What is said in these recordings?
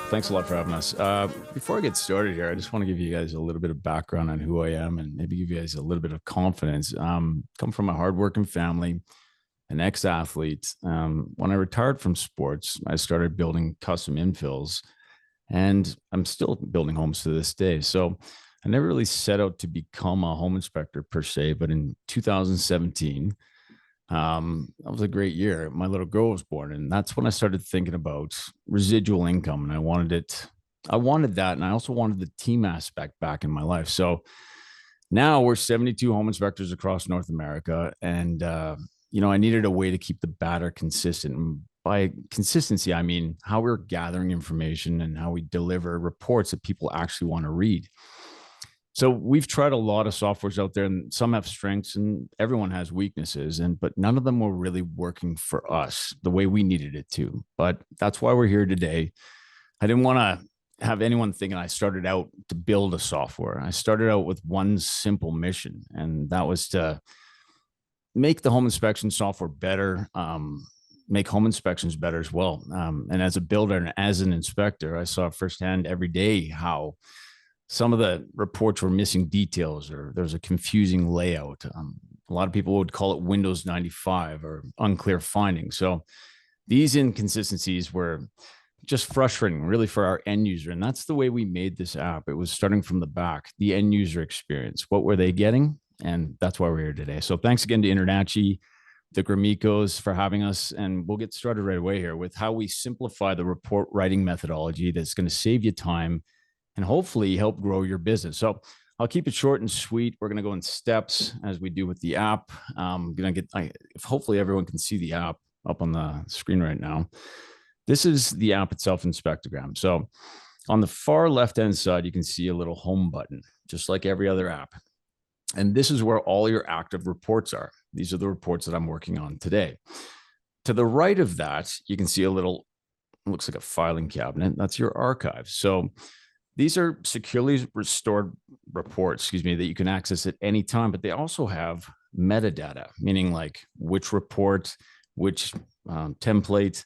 Thanks a lot for having us. Before I get started here, I just want to give you guys a little bit of background on who I am and maybe give you guys a little bit of confidence. Come from a hardworking family, an ex-athlete. When I retired from sports, I started building custom infills, and I'm still building homes to this day. So I never really set out to become a home inspector per se, but in 2017, that was a great year. My little girl was born, and that's when I started thinking about residual income, and I wanted it. I wanted that, and I also wanted the team aspect back in my life. So now we're 72 home inspectors across North America, and I needed a way to keep the batter consistent. And by consistency, I mean how we're gathering information and how we deliver reports that people actually want to read. So we've tried a lot of softwares out there, and some have strengths and everyone has weaknesses, but none of them were really working for us the way we needed it to. But that's why we're here today. I didn't want to have anyone thinking I started out to build a software. I started out with one simple mission, and that was to make the home inspection software better, make home inspections better as well. And as a builder and as an inspector, I saw firsthand every day how some of the reports were missing details, or there's a confusing layout. A lot of people would call it Windows 95 or unclear findings. So these inconsistencies were just frustrating, really, for our end user. And that's the way we made this app. It was starting from the back, the end user experience. What were they getting? And that's why we're here today. So thanks again to InterNACHI, the Gramicos, for having us. And we'll get started right away here with how we simplify the report writing methodology that's going to save you time and hopefully help grow your business. So I'll keep it short and sweet. We're going to go in steps as we do with the app. Hopefully everyone can see the app up on the screen right now. This is the app itself, Inspectagram. So on the far left-hand side, you can see a little home button, just like every other app. And this is where all your active reports are. These are the reports that I'm working on today. To the right of that, you can see a little, looks like a filing cabinet. That's your archive. So these are securely restored reports, that you can access at any time, but they also have metadata, meaning like which report, which template,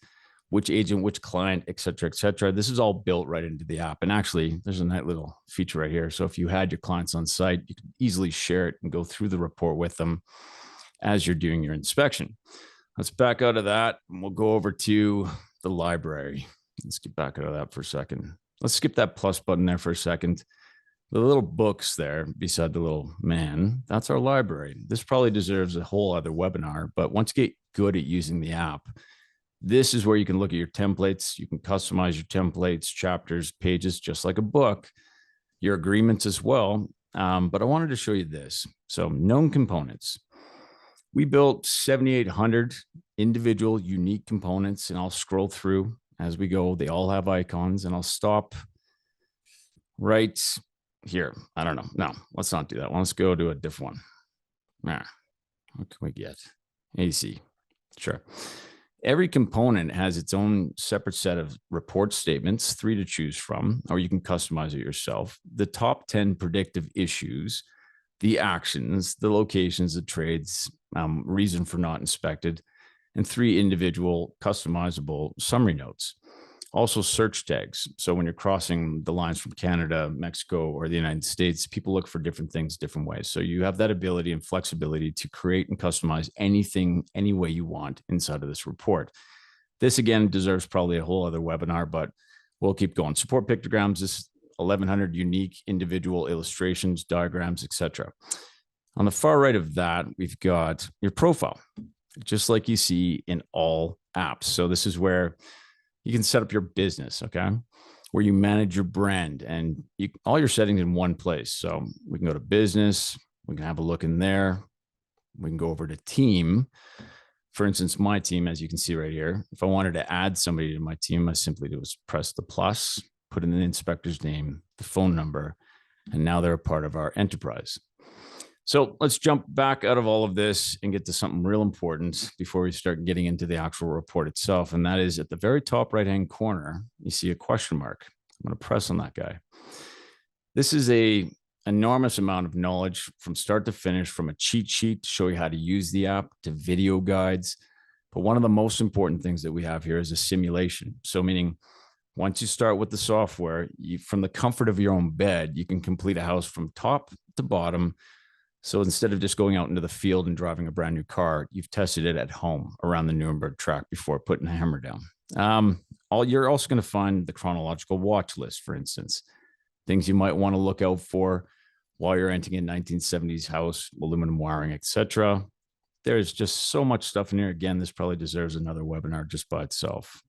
which agent, which client, et cetera, et cetera. This is all built right into the app. And actually, there's a nice little feature right here. So if you had your clients on site, you can easily share it and go through the report with them as you're doing your inspection. Let's back out of that, and we'll go over to the library. Let's get back out of that for a second. Let's skip that plus button there for a second. The little books there beside the little man, that's our library. This probably deserves a whole other webinar, but once you get good at using the app, this is where you can look at your templates. You can customize your templates, chapters, pages, just like a book, your agreements as well. But I wanted to show you this. So known components. We built 7,800 individual unique components, and I'll scroll through as we go. They all have icons, and I'll stop right here. I don't know. No, let's not do that. Let's go to a different one. What can we get? AC. Sure. Every component has its own separate set of report statements, 3 to choose from, or you can customize it yourself. The top 10 predictive issues, the actions, the locations, the trades, reason for not inspected, and 3 individual customizable summary notes. Also search tags. So when you're crossing the lines from Canada, Mexico, or the United States, people look for different things different ways. So you have that ability and flexibility to create and customize anything, any way you want inside of this report. This, again, deserves probably a whole other webinar, but we'll keep going. Support pictograms, this 1,100 unique individual illustrations, diagrams, etc. On the far right of that, we've got your profile, just like you see in all apps. So this is where you can set up your business, okay, where you manage your brand and all your settings in one place. So we can go to business. We can have a look in there. We can go over to team. For instance, my team, as you can see right here, if I wanted to add somebody to my team, I simply do is press the plus, put in the inspector's name, the phone number, and now they're a part of our enterprise. So let's jump back out of all of this and get to something real important before we start getting into the actual report itself. And that is at the very top right-hand corner, you see a question mark. I'm going to press on that guy. This is a enormous amount of knowledge from start to finish, from a cheat sheet to show you how to use the app to video guides. But one of the most important things that we have here is a simulation. So meaning Once you start with the software, from the comfort of your own bed, you can complete a house from top to bottom. So instead of just going out into the field and driving a brand new car, you've tested it at home around the Nuremberg track before putting a hammer down. You're also going to find the chronological watch list, for instance, things you might want to look out for while you're renting a 1970s house, aluminum wiring, etc. There's just so much stuff in here. Again, this probably deserves another webinar just by itself.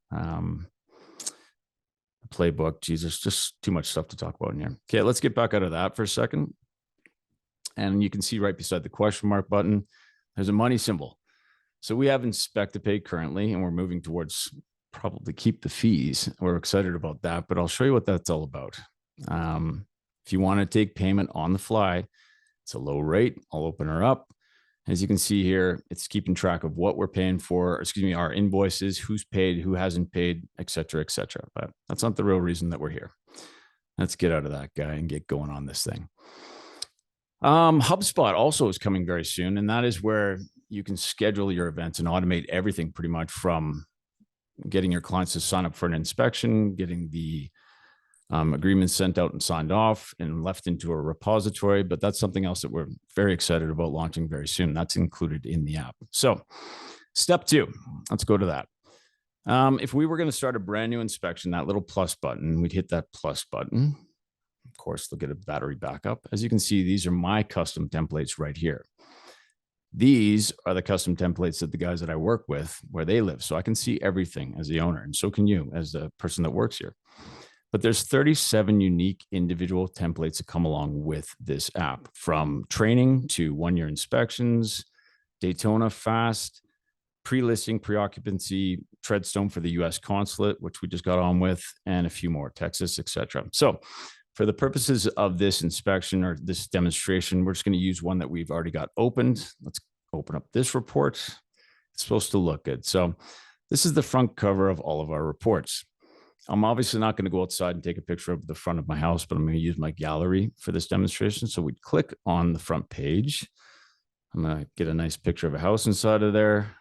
Playbook, Jesus, just too much stuff to talk about in here. Okay, let's get back out of that for a second. And you can see right beside the question mark button, there's a money symbol. So we have Inspect to Pay currently, and we're moving towards probably keep the fees. We're excited about that, but I'll show you what that's all about. If you want to take payment on the fly, it's a low rate. I'll open her up. As you can see here, it's keeping track of what we're paying for, our invoices, who's paid, who hasn't paid, et cetera, et cetera. But that's not the real reason that we're here. Let's get out of that guy and get going on this thing. HubSpot also is coming very soon, and that is where you can schedule your events and automate everything pretty much from getting your clients to sign up for an inspection, getting the agreements sent out and signed off and left into a repository. But that's something else that we're very excited about launching very soon. That's included in the app. So step 2, let's go to that. If we were going to start a brand new inspection, that little plus button, we'd hit that plus button. Of course, they'll get a battery backup. As you can see, these are my custom templates right here. These are the custom templates that the guys that I work with, where they live. So I can see everything as the owner, and so can you as the person that works here. But there's 37 unique individual templates that come along with this app, from training to 1-year inspections, Daytona Fast, pre-listing, pre-occupancy, Treadstone for the US consulate, which we just got on with, and a few more, Texas, etc. So for the purposes of this inspection or this demonstration, we're just going to use one that we've already got opened. Let's open up this report. It's supposed to look good. So this is the front cover of all of our reports. I'm obviously not going to go outside and take a picture of the front of my house, but I'm going to use my gallery for this demonstration. So we'd click on the front page. I'm going to get a nice picture of a house inside of there.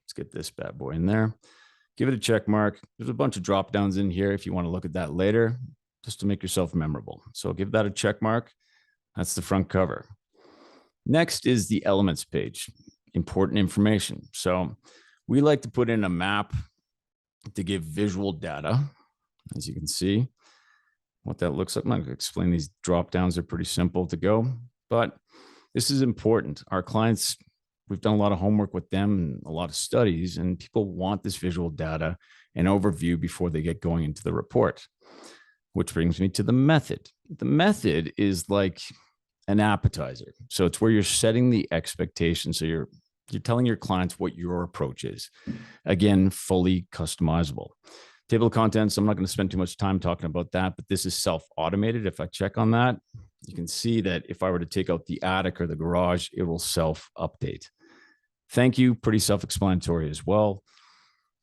Let's get this bad boy in there. Give it a check mark. There's a bunch of drop downs in here if you want to look at that later, just to make yourself memorable. So give that a check mark. That's the front cover. Next is the elements page, important information. So we like to put in a map to give visual data. As you can see, what that looks like. I'm not going to explain these drop downs. They're pretty simple to go, but this is important. Our clients, we've done a lot of homework with them and a lot of studies, and people want this visual data and overview before they get going into the report, which brings me to the method. The method is like an appetizer. So it's where you're setting the expectation. So you're telling your clients what your approach is. Again, fully customizable. Table of contents, I'm not going to spend too much time talking about that, but this is self-automated. If I check on that, you can see that if I were to take out the attic or the garage, it will self-update. Thank you, pretty self-explanatory as well.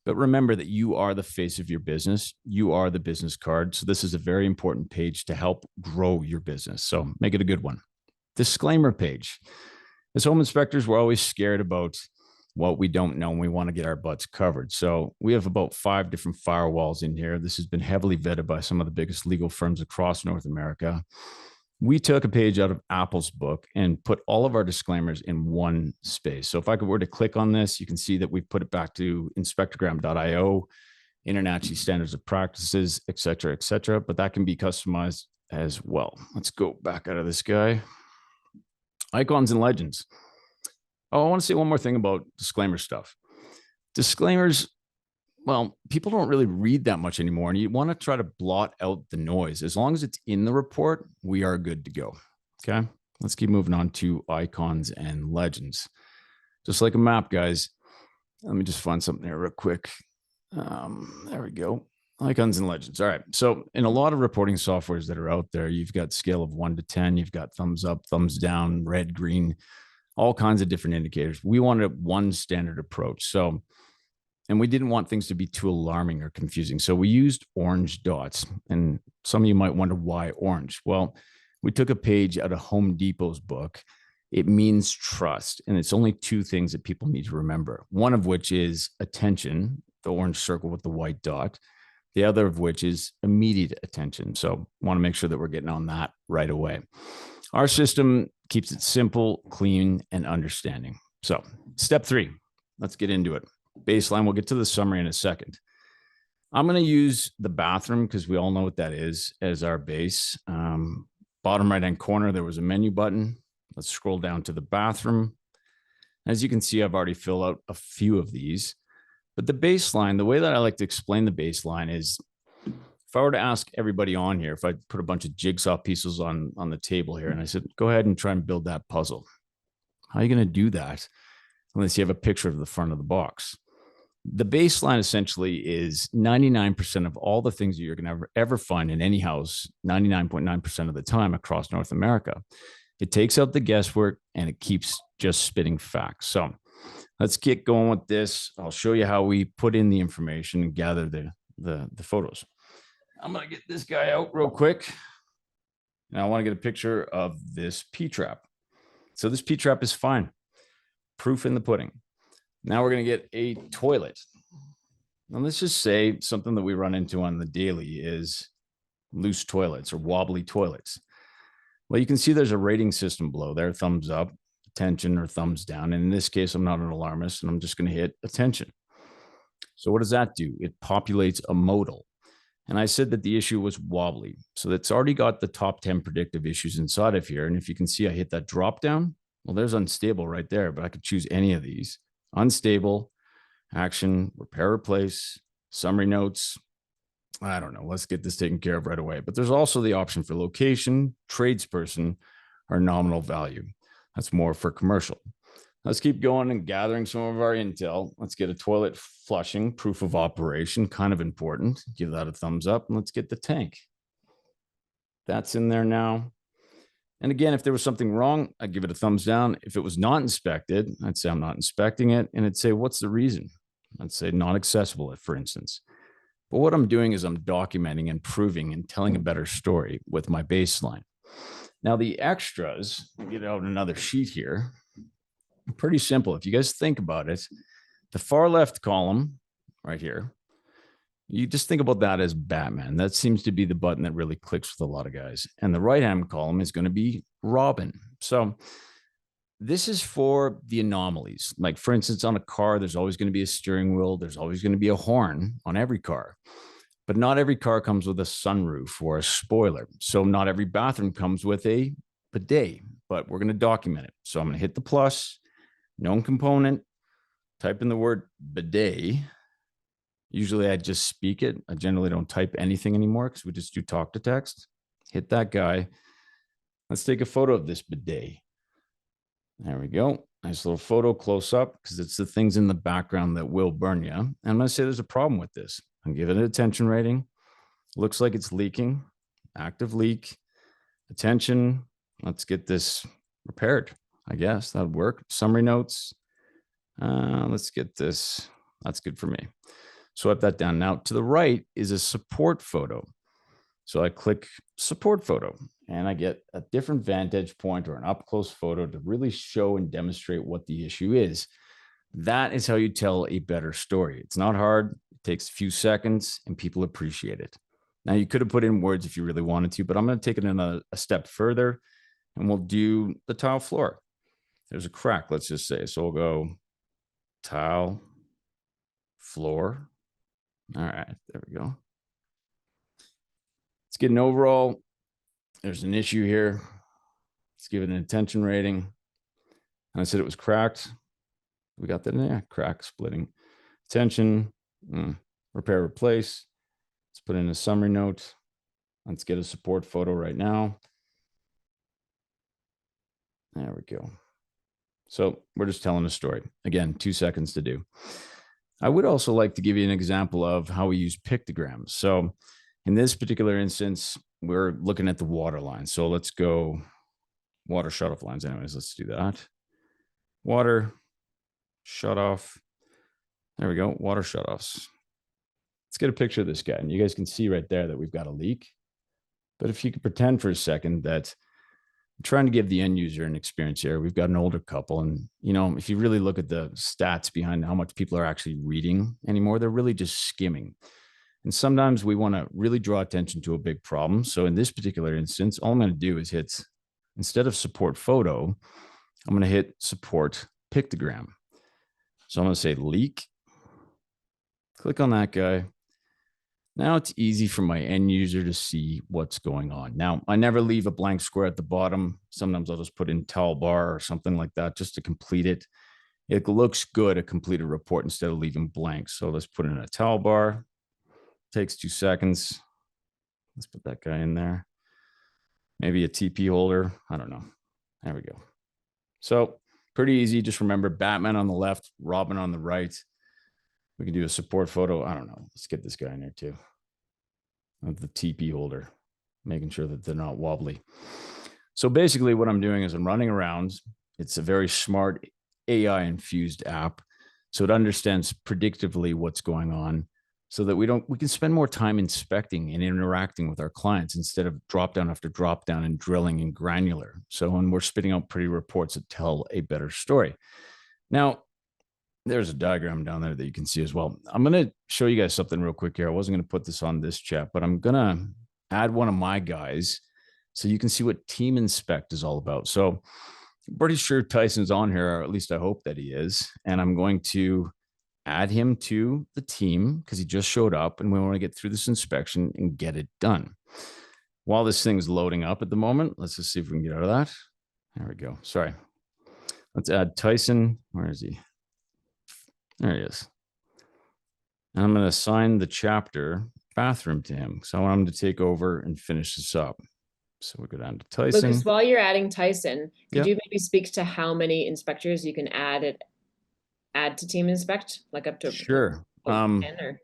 But remember that you are the face of your business. You are the business card. So this is a very important page to help grow your business. So make it a good one. Disclaimer page. As home inspectors, we're always scared about what we don't know, and we want to get our butts covered. So we have about 5 different firewalls in here. This has been heavily vetted by some of the biggest legal firms across North America. We took a page out of Apple's book and put all of our disclaimers in one space. So if I were to click on this, you can see that we put it back to inspectagram.io, InterNACHI standards of practices, et cetera, but that can be customized as well. Let's go back out of this guy. Icons and legends. Oh, I want to say one more thing about disclaimer stuff. Disclaimers, well, people don't really read that much anymore, and you want to try to blot out the noise. As long as it's in the report, we are good to go. Okay, let's keep moving on to icons and legends. Just like a map, guys. Let me just find something here real quick. There we go. Icons and legends. All right. So in a lot of reporting softwares that are out there, you've got scale of 1 to 10. You've got thumbs up, thumbs down, red, green, all kinds of different indicators. We wanted one standard approach. So, and we didn't want things to be too alarming or confusing. So we used orange dots. And some of you might wonder why orange. Well, we took a page out of Home Depot's book. It means trust. And it's only 2 things that people need to remember. One of which is attention, the orange circle with the white dot. The other of which is immediate attention. So want to make sure that we're getting on that right away. Our system keeps it simple, clean, and understanding. So step 3, let's get into it. Baseline, we'll get to the summary in a second. I'm going to use the bathroom because we all know what that is as our base. Bottom right-hand corner, there was a menu button. Let's scroll down to the bathroom. As you can see, I've already filled out a few of these. But the baseline, the way that I like to explain the baseline is, if I were to ask everybody on here, if I put a bunch of jigsaw pieces on the table here, and I said, go ahead and try and build that puzzle. How are you going to do that unless you have a picture of the front of the box? The baseline essentially is 99% of all the things that you're going to ever find in any house, 99.9% of the time across North America. It takes out the guesswork and it keeps just spitting facts. So let's get going with this. I'll show you how we put in the information and gather the photos. I'm going to get this guy out real quick. And I want to get a picture of this P-trap. So this P-trap is fine. Proof in the pudding. Now we're going to get a toilet. Now let's just say something that we run into on the daily is loose toilets or wobbly toilets. Well, you can see there's a rating system below there, thumbs up, attention, or thumbs down. And in this case, I'm not an alarmist and I'm just going to hit attention. So what does that do? It populates a modal. And I said that the issue was wobbly. So that's already got the top 10 predictive issues inside of here. And if you can see, I hit that drop down. Well, there's unstable right there, but I could choose any of these. Unstable, action, repair, replace, summary notes. I don't know. Let's get this taken care of right away. But there's also the option for location, tradesperson, or nominal value. That's more for commercial. Let's keep going and gathering some of our intel. Let's get a toilet flushing, proof of operation, kind of important. Give that a thumbs up. And let's get the tank. That's in there now. And again, if there was something wrong, I'd give it a thumbs down. If it was not inspected, I'd say I'm not inspecting it. And it'd say, what's the reason? I'd say not accessible, for instance. But what I'm doing is I'm documenting and proving and telling a better story with my baseline. Now, the extras, I'll get out another sheet here. Pretty simple. If you guys think about it, the far left column right here, you just think about that as Batman. That seems to be the button that really clicks with a lot of guys. And the right-hand column is going to be Robin. So this is for the anomalies. Like, for instance, on a car, there's always going to be a steering wheel. There's always going to be a horn on every car. But not every car comes with a sunroof or a spoiler. So not every bathroom comes with a bidet, but we're going to document it. So I'm going to hit the plus, known component, type in the word bidet. Usually I just speak it. I generally don't type anything anymore because we just do talk to text. Hit that guy. Let's take a photo of this bidet. There we go. Nice little photo close up because it's the things in the background that will burn you. And I'm going to say there's a problem with this. I'm giving it an attention rating. Looks like it's leaking. Active leak. Attention. Let's get this repaired. I guess that would work. Summary notes. Let's get this. That's good for me. Swipe that down. Now to the right is a support photo. So I click support photo and I get a different vantage point or an up close photo to really show and demonstrate what the issue is. That is how you tell a better story. It's not hard. It takes a few seconds and people appreciate it. Now you could have put in words if you really wanted to, but I'm going to take it a step further and we'll do the tile floor. There's a crack, let's just say. So we'll go tile floor. All right, there we go. Let's get an overall. There's an issue here. Let's give it an attention rating. And I said it was cracked. We got that in there. Crack, splitting. Attention, repair, replace. Let's put in a summary note. Let's get a support photo right now. There we go. So we're just telling a story. Again, 2 seconds to do. I would also like to give you an example of how we use pictograms. So in this particular instance, we're looking at the water line. So let's go water shutoff lines. Anyways, let's do that. Water shutoff. There we go. Water shutoffs. Let's get a picture of this guy. And you guys can see right there that we've got a leak. But if you could pretend for a second that I'm trying to give the end user an experience here. We've got an older couple. And, you know, if you really look at the stats behind how much people are actually reading anymore, they're really just skimming. And sometimes we want to really draw attention to a big problem. So in this particular instance, all I'm going to do is hit, instead of support photo, I'm going to hit support pictogram. So I'm going to say leak, click on that guy. Now it's easy for my end user to see what's going on. Now, I never leave a blank square at the bottom. Sometimes I'll just put in towel bar or something like that just to complete it. It looks good, a completed report, instead of leaving blank. So let's put in a towel bar. Takes 2 seconds. Let's put that guy in there. Maybe a TP holder. I don't know. There we go. So pretty easy. Just remember Batman on the left, Robin on the right. We can do a support photo. I don't know. Let's get this guy in there too. Of the TP holder, making sure that they're not wobbly. So basically what I'm doing is I'm running around. It's a very smart AI infused app. So it understands predictively what's going on, so that we can spend more time inspecting and interacting with our clients instead of drop down after drop down and drilling and granular. So when we're spitting out pretty reports that tell a better story. Now, there's a diagram down there that you can see as well. I'm going to show you guys something real quick here. I wasn't going to put this on this chat, but I'm going to add one of my guys so you can see what Team Inspect is all about. So I'm pretty sure Tyson's on here, or at least I hope that he is. And I'm going to add him to the team because he just showed up, and we want to get through this inspection and get it done. While this thing's loading up at the moment, let's just see if we can get out of that. There we go. Sorry. Let's add Tyson. Where is he? There he is. And I'm going to assign the chapter bathroom to him. So I want him to take over and finish this up. So we go down to Tyson. Lucas, while you're adding Tyson, could you maybe speak to how many inspectors you can add to Team Inspect, like up to sure 10 or?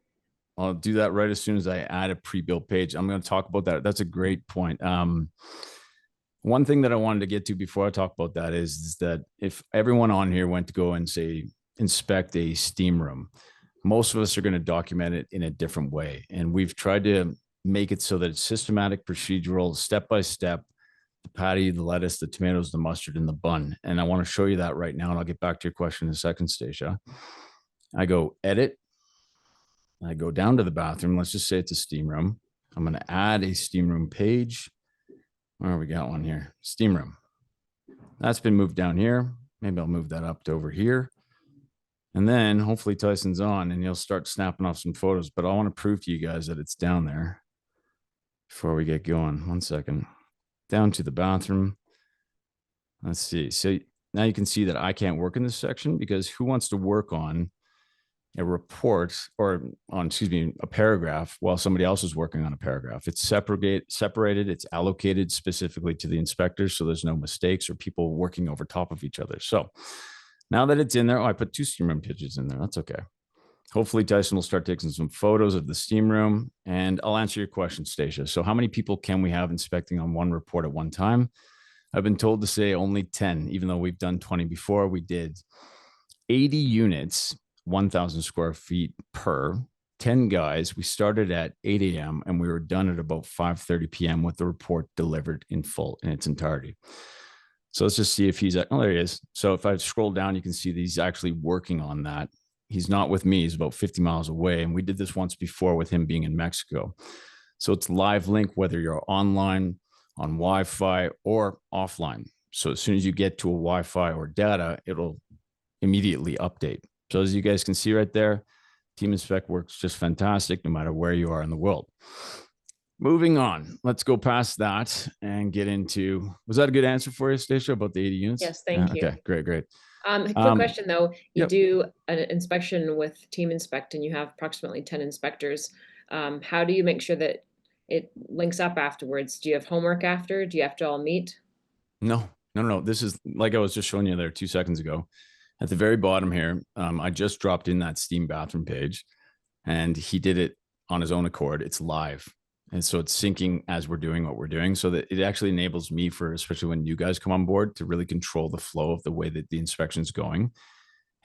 I'll do that right as soon as I add a pre-built page. I'm going to talk about that. That's a great point. One thing that I wanted to get to before I talk about that is that if everyone on here went to go and say inspect a steam room, most of us are going to document it in a different way, and we've tried to make it so that it's systematic, procedural, step by step. The patty, the lettuce, the tomatoes, the mustard, and the bun. And I want to show you that right now. And I'll get back to your question in a second, Stacia. I go edit. I go down to the bathroom. Let's just say it's a steam room. I'm going to add a steam room page. Where we got one here? Steam room. That's been moved down here. Maybe I'll move that up to over here. And then hopefully Tyson's on and he'll start snapping off some photos. But I want to prove to you guys that it's down there before we get going. 1 second. Down to the bathroom. Let's see. So now you can see that I can't work in this section, because who wants to work on a report or on, a paragraph while somebody else is working on a paragraph? It's separated. It's allocated specifically to the inspectors, so there's no mistakes or people working over top of each other. So now that it's in there, I put 2 steam room pictures in there. That's okay. Hopefully Tyson will start taking some photos of the steam room, and I'll answer your question, Stacia. So how many people can we have inspecting on one report at one time? I've been told to say only 10, even though we've done 20 before. We did 80 units, 1,000 square feet per, 10 guys. We started at 8 a.m. and we were done at about 5:30 p.m. with the report delivered in full, in its entirety. So let's just see if he's, oh, there he is. So if I scroll down, you can see that he's actually working on that. He's not with me. He's about 50 miles away. And we did this once before with him being in Mexico. So it's live link, whether you're online, on Wi-Fi, or offline. So as soon as you get to a Wi-Fi or data, it'll immediately update. So as you guys can see right there, Team Inspect works just fantastic no matter where you are in the world. Moving on, let's go past that and get into, was that a good answer for you, Stacia, about the 80 units? Yes, thank you. Okay, great. Quick question though, you do an inspection with Team Inspect and you have approximately 10 inspectors. How do you make sure that it links up afterwards? Do you have homework after? Do you have to all meet? No. This is like I was just showing you there 2 seconds ago. At the very bottom here, I just dropped in that steam bathroom page, and he did it on his own accord. It's live. And so it's syncing as we're doing what we're doing, so that it actually enables me, for especially when you guys come on board, to really control the flow of the way that the inspection's going,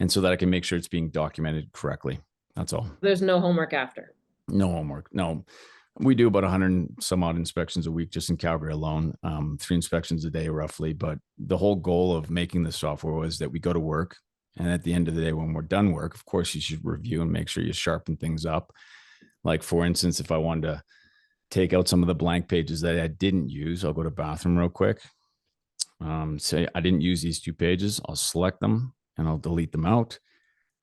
and so that I can make sure it's being documented correctly. That's all. There's no homework after? No homework. No. We do about 100 some odd inspections a week just in Calgary alone, 3 inspections a day roughly. But the whole goal of making the software was that we go to work, and at the end of the day, when we're done work, of course, you should review and make sure you sharpen things up. Like for instance, if I wanted to take out some of the blank pages that I didn't use, I'll go to bathroom real quick. Say I didn't use these 2 pages. I'll select them and I'll delete them out.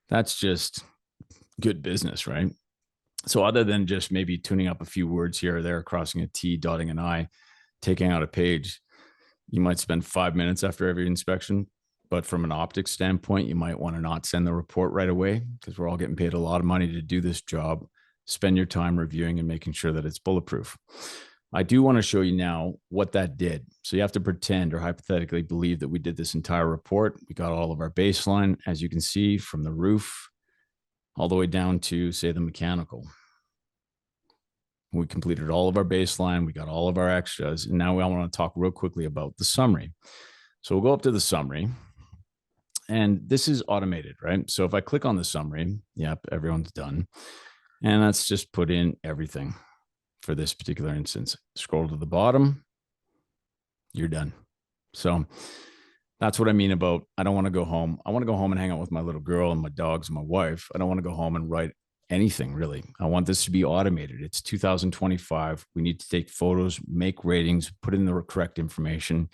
That's just good business, right? So other than just maybe tuning up a few words here or there, crossing a T, dotting an I, taking out a page, you might spend 5 minutes after every inspection. But from an optics standpoint, you might want to not send the report right away because we're all getting paid a lot of money to do this job. Spend your time reviewing and making sure that it's bulletproof. I do want to show you now what that did. So you have to pretend or hypothetically believe that we did this entire report. We got all of our baseline, as you can see, from the roof all the way down to, say, the mechanical. We completed all of our baseline. We got all of our extras. And now I want to talk real quickly about the summary. So we'll go up to the summary. And this is automated, right? So if I click on the summary, yep, everyone's done. And let's just put in everything for this particular instance. Scroll to the bottom, you're done. So that's what I mean about I don't want to go home. I want to go home and hang out with my little girl and my dogs and my wife. I don't want to go home and write anything really. I want this to be automated. It's 2025. We need to take photos, make ratings, put in the correct information,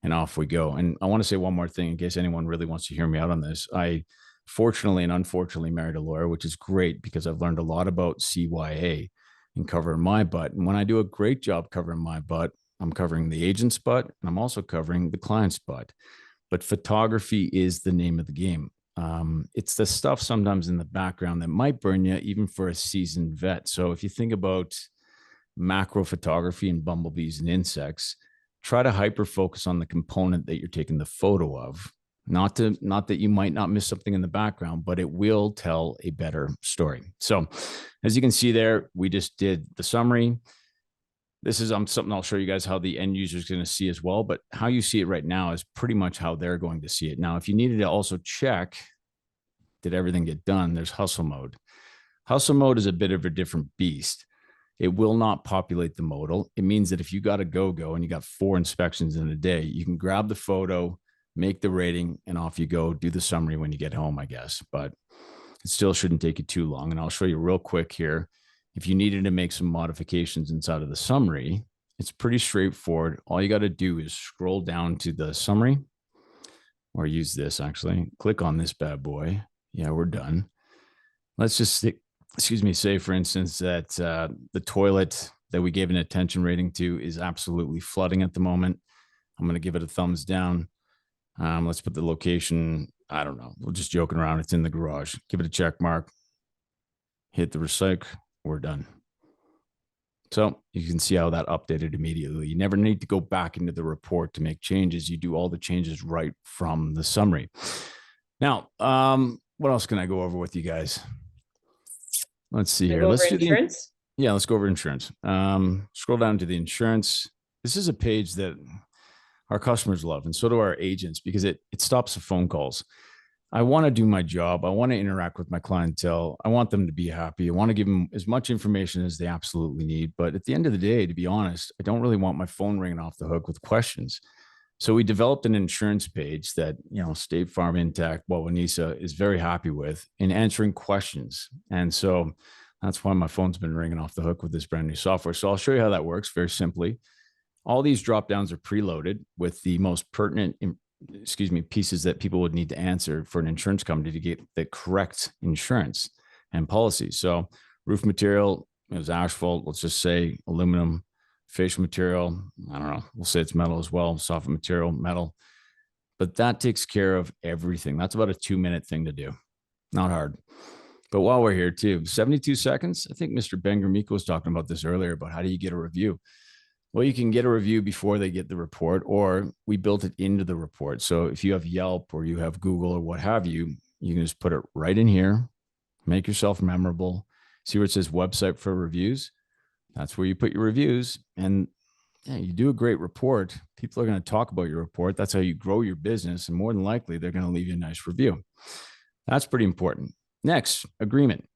and off we go. And I want to say one more thing in case anyone really wants to hear me out on this. I fortunately and unfortunately married a lawyer, which is great because I've learned a lot about CYA and covering my butt. And when I do a great job covering my butt, I'm covering the agent's butt and I'm also covering the client's butt. But photography is the name of the game. It's the stuff sometimes in the background that might burn you, even for a seasoned vet. So if you think about macro photography and bumblebees and insects, try to hyper focus on the component that you're taking the photo of. Not that you might not miss something in the background, but it will tell a better story. So as you can see there, we just did the summary. This is something I'll show you guys how the end user is going to see as well, but how you see it right now is pretty much how they're going to see it. Now, if you needed to also check, did everything get done? There's hustle mode. Hustle mode is a bit of a different beast. It will not populate the modal. It means that if you got a go and you got 4 inspections in a day, you can grab the photo, make the rating, and off you go. Do the summary when you get home, I guess, but it still shouldn't take you too long. And I'll show you real quick here. If you needed to make some modifications inside of the summary, it's pretty straightforward. All you got to do is scroll down to the summary, or use this actually. Click on this bad boy. Yeah, we're done. Let's just say for instance that the toilet that we gave an attention rating to is absolutely flooding at the moment. I'm going to give it a thumbs down. Let's put the location. I don't know. We're just joking around. It's in the garage. Give it a check mark. Hit the recycle. We're done. So you can see how that updated immediately. You never need to go back into the report to make changes. You do all the changes right from the summary. Now, what else can I go over with you guys? Let's see here. Let's do insurance. Let's go over insurance. Scroll down to the insurance. This is a page that our customers love, and so do our agents, because it stops the phone calls. I want to do my job. I want to interact with my clientele. I want them to be happy. I want to give them as much information as they absolutely need. But at the end of the day, to be honest, I don't really want my phone ringing off the hook with questions. So we developed an insurance page that, State Farm Intact, Wawanisa is very happy with in answering questions. And so that's why my phone's been ringing off the hook with this brand new software. So I'll show you how that works very simply. All these drop downs are preloaded with the most pertinent pieces that people would need to answer for an insurance company to get the correct insurance and policy. So roof material is asphalt. Let's just say aluminum. Facial material, I don't know. We'll say it's metal as well. Soffit material, metal. But that takes care of everything. That's about a 2-minute thing to do. Not hard. But while we're here too, 72 seconds. I think Mr. Ben Gramico was talking about this earlier about how do you get a review? Well, you can get a review before they get the report, or we built it into the report. So if you have Yelp or you have Google or what have you, you can just put it right in here, make yourself memorable. See where it says website for reviews? That's where you put your reviews. And you do a great report. People are going to talk about your report. That's how you grow your business. And more than likely, they're going to leave you a nice review. That's pretty important. Next, agreement.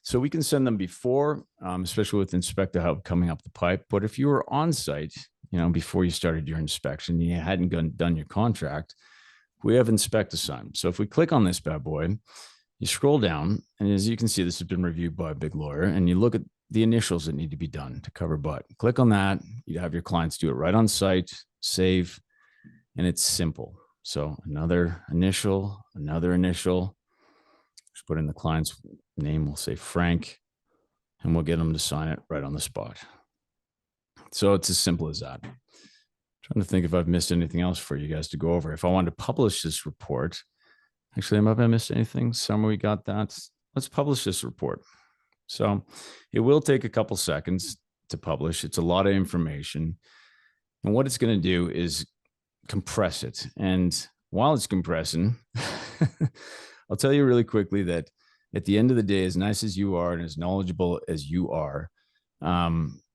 So we can send them before, especially with Inspector Hub coming up the pipe. But if you were on site, before you started your inspection, you hadn't done your contract, we have Inspectasign. So if we click on this bad boy, You scroll down, and as you can see, this has been reviewed by a big lawyer, and you look at the initials that need to be done to cover but. Click on that. You have your clients do it right on site, save, and it's simple. So another initial. Just put in the client's name. We'll say Frank, and we'll get them to sign it right on the spot. So it's as simple as that. Trying to think if I've missed anything else for you guys to go over. If I wanted to publish this report, actually, have I missed anything? Somewhere we got that. Let's publish this report. So it will take a couple seconds to publish. It's a lot of information. And what it's going to do is compress it. And while it's compressing, I'll tell you really quickly that at the end of the day, as nice as you are and as knowledgeable as you are,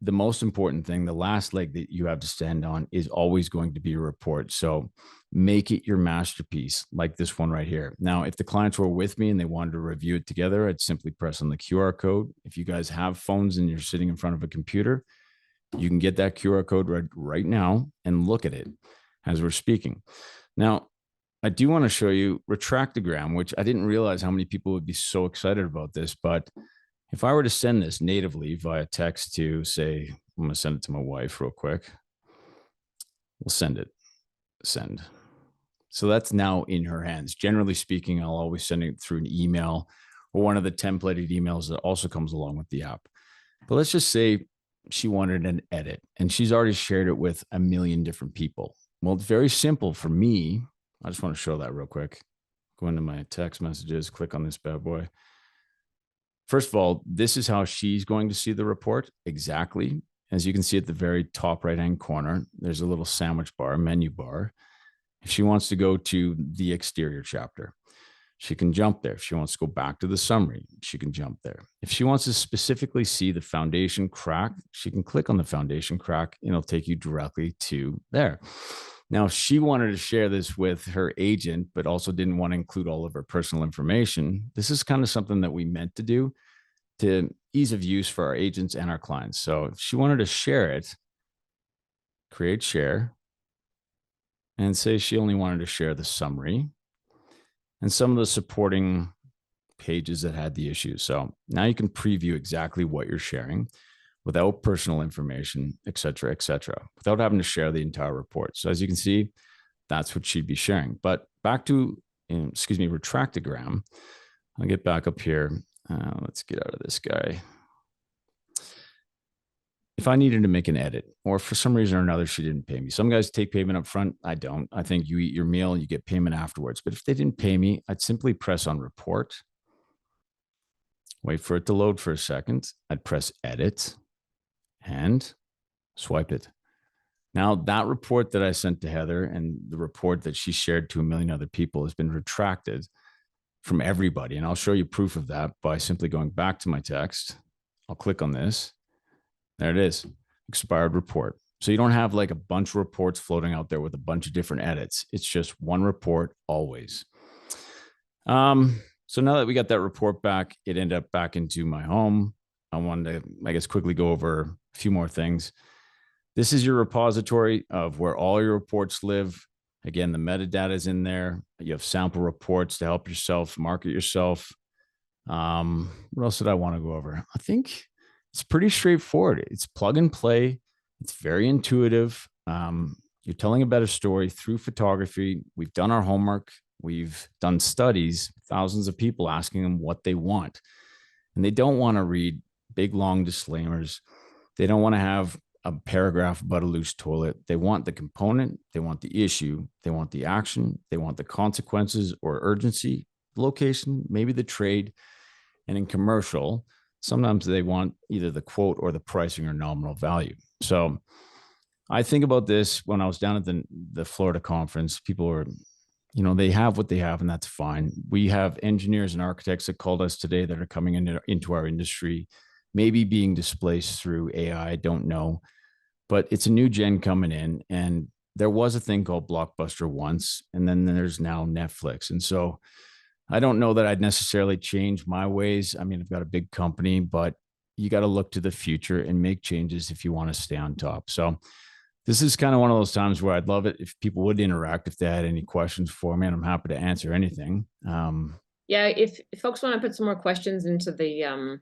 the most important thing, the last leg that you have to stand on is always going to be a report. So make it your masterpiece, like this one right here. Now, if the clients were with me and they wanted to review it together, I'd simply press on the QR code. If you guys have phones and you're sitting in front of a computer, you can get that QR code right now and look at it as we're speaking. Now, I do want to show you Retractagram, which I didn't realize how many people would be so excited about this, but if I were to send this natively via text to, say, I'm going to send it to my wife real quick. We'll send it. Send. So that's now in her hands. Generally speaking, I'll always send it through an email or one of the templated emails that also comes along with the app. But let's just say she wanted an edit and she's already shared it with a million different people. Well, it's very simple for me. I just want to show that real quick. Go into my text messages, click on this bad boy. First of all, this is how she's going to see the report exactly. As you can see at the very top right-hand corner, there's a little sandwich bar, menu bar. If she wants to go to the exterior chapter, she can jump there. If she wants to go back to the summary, she can jump there. If she wants to specifically see the foundation crack, she can click on the foundation crack and it'll take you directly to there. Now, if she wanted to share this with her agent, but also didn't want to include all of her personal information, this is kind of something that we meant to do to ease of use for our agents and our clients. So if she wanted to share it, create share, and say she only wanted to share the summary and some of the supporting pages that had the issue. So now you can preview exactly what you're sharing without personal information, et cetera, without having to share the entire report. So as you can see, that's what she'd be sharing. But back to, Retractagram. I'll get back up here. Let's get out of this guy. If I needed to make an edit, or for some reason or another, she didn't pay me. Some guys take payment up front. I don't. I think you eat your meal and you get payment afterwards. But if they didn't pay me, I'd simply press on report, wait for it to load for a second. I'd press edit and swipe it. Now, that report that I sent to Heather and the report that she shared to a million other people has been retracted from everybody. And I'll show you proof of that by simply going back to my text. I'll click on this. There it is, expired report. So you don't have like a bunch of reports floating out there with a bunch of different edits. It's just one report always. So now that we got that report back, it ended up back into my home. I wanted to, quickly go over a few more things. This is your repository of where all your reports live. Again, the metadata is in there. You have sample reports to help yourself market yourself. What else did I want to go over? I think it's pretty straightforward. It's plug and play. It's very intuitive. You're telling a better story through photography. We've done our homework. We've done studies, thousands of people asking them what they want. And they don't want to read big, long disclaimers. They don't want to have a paragraph about a loose toilet. They want the component. They want the issue. They want the action. They want the consequences or urgency, location, maybe the trade. And in commercial, sometimes they want either the quote or the pricing or nominal value. So I think about this when I was down at the Florida conference. People were, they have what they have, and that's fine. We have engineers and architects that called us today that are coming into our industry, maybe being displaced through AI. I don't know, but it's a new gen coming in, and there was a thing called Blockbuster once, and then there's now Netflix. And so I don't know that I'd necessarily change my ways. I mean, I've got a big company, but you got to look to the future and make changes if you want to stay on top. So this is kind of one of those times where I'd love it if people would interact, if they had any questions for me, and I'm happy to answer anything. Yeah, if folks want to put some more questions into the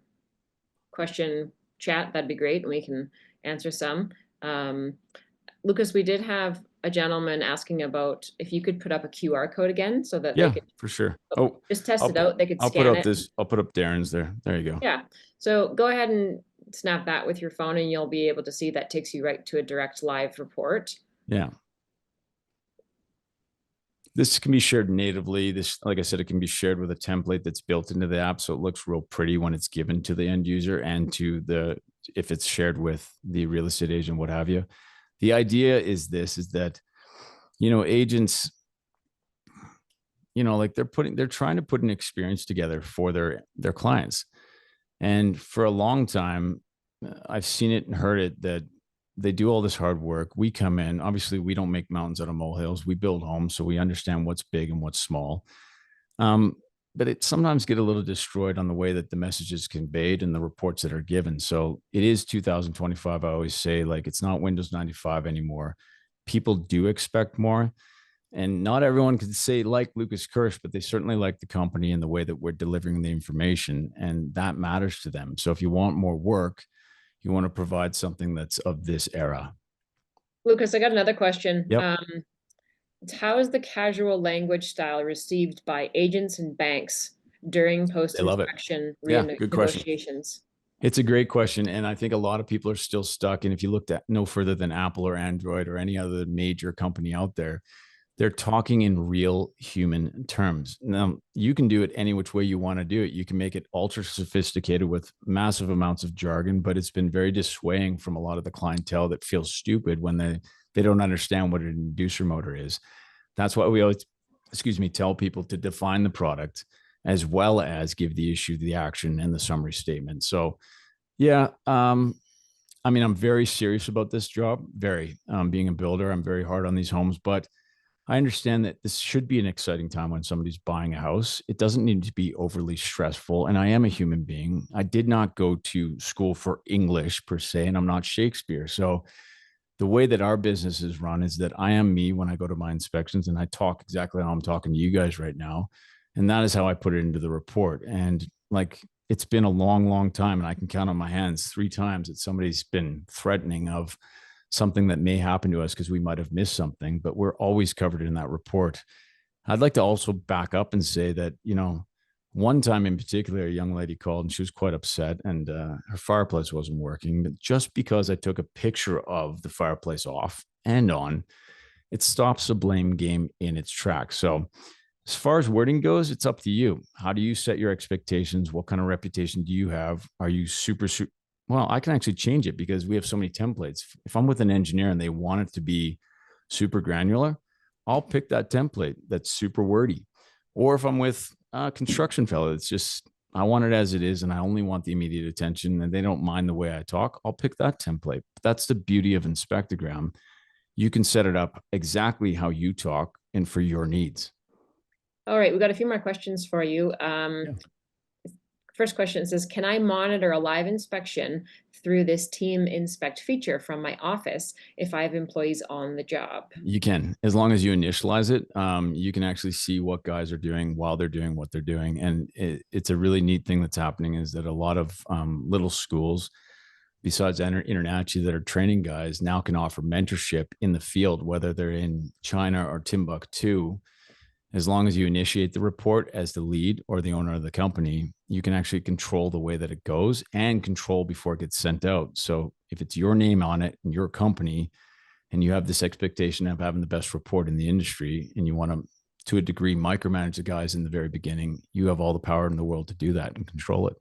question chat, that'd be great, and we can answer some. Lucas, we did have a gentleman asking about if you could put up a QR code again so that they Yeah, could for sure. Oh, just test it out. They could I'll put scan up it. this. I'll put up Darren's there. There you go. Yeah. So go ahead and snap that with your phone and you'll be able to see that takes you right to a direct live report. Yeah. This can be shared natively. This, like I said, it can be shared with a template that's built into the app. So it looks real pretty when it's given to the end user and to if it's shared with the real estate agent, what have you. The idea is that, agents, like they're trying to put an experience together for their clients. And for a long time, I've seen it and heard it that they do all this hard work. We come in, obviously, we don't make mountains out of molehills. We build homes, so we understand what's big and what's small. But it sometimes get a little destroyed on the way that the message is conveyed and the reports that are given. So it is 2025. I always say, like, it's not Windows 95 anymore. People do expect more. And not everyone can say like Lucas Kirsch, but they certainly like the company and the way that we're delivering the information. And that matters to them. So if you want more work, you want to provide something that's of this era. Lucas, I got another question. Yep. How is the casual language style received by agents and banks during post-inspection Good question. negotiations? It's a great question. And I think a lot of people are still stuck. And if you looked at no further than Apple or Android or any other major company out there, they're talking in real human terms. Now, you can do it any which way you want to do it. You can make it ultra sophisticated with massive amounts of jargon, but it's been very dissuading from a lot of the clientele that feels stupid when they don't understand what an inducer motor is. That's why we always, tell people to define the product as well as give the issue, the action, and the summary statement. So, yeah, I'm very serious about this job. Very, being a builder, I'm very hard on these homes, but I understand that this should be an exciting time when somebody's buying a house. It doesn't need to be overly stressful. And I am a human being. I did not go to school for English per se, and I'm not Shakespeare. So the way that our business is run is that I am me when I go to my inspections, and I talk exactly how I'm talking to you guys right now. And that is how I put it into the report. And like, it's been a long, long time, and I can count on my hands 3 times that somebody's been threatening of something that may happen to us because we might have missed something, but we're always covered in that report. I'd like to also back up and say that, one time in particular, a young lady called and she was quite upset, and her fireplace wasn't working. But just because I took a picture of the fireplace off and on, it stops the blame game in its tracks. So as far as wording goes, it's up to you. How do you set your expectations? What kind of reputation do you have? Are you super, well, I can actually change it because we have so many templates. If I'm with an engineer and they want it to be super granular, I'll pick that template that's super wordy. Or if I'm with a construction fellow, it's just, I want it as it is and I only want the immediate attention and they don't mind the way I talk, I'll pick that template. But that's the beauty of Inspectagram. You can set it up exactly how you talk and for your needs. All right, we've got a few more questions for you. First question says, can I monitor a live inspection through this team inspect feature from my office if I have employees on the job? You can, as long as you initialize it. You can actually see what guys are doing while they're doing what they're doing. And it's a really neat thing that's happening is that a lot of little schools, besides InterNACHI, that are training guys now can offer mentorship in the field, whether they're in China or Timbuktu. As long as you initiate the report as the lead or the owner of the company, you can actually control the way that it goes and control before it gets sent out. So if it's your name on it and your company, and you have this expectation of having the best report in the industry, and you want to a degree, micromanage the guys in the very beginning, you have all the power in the world to do that and control it.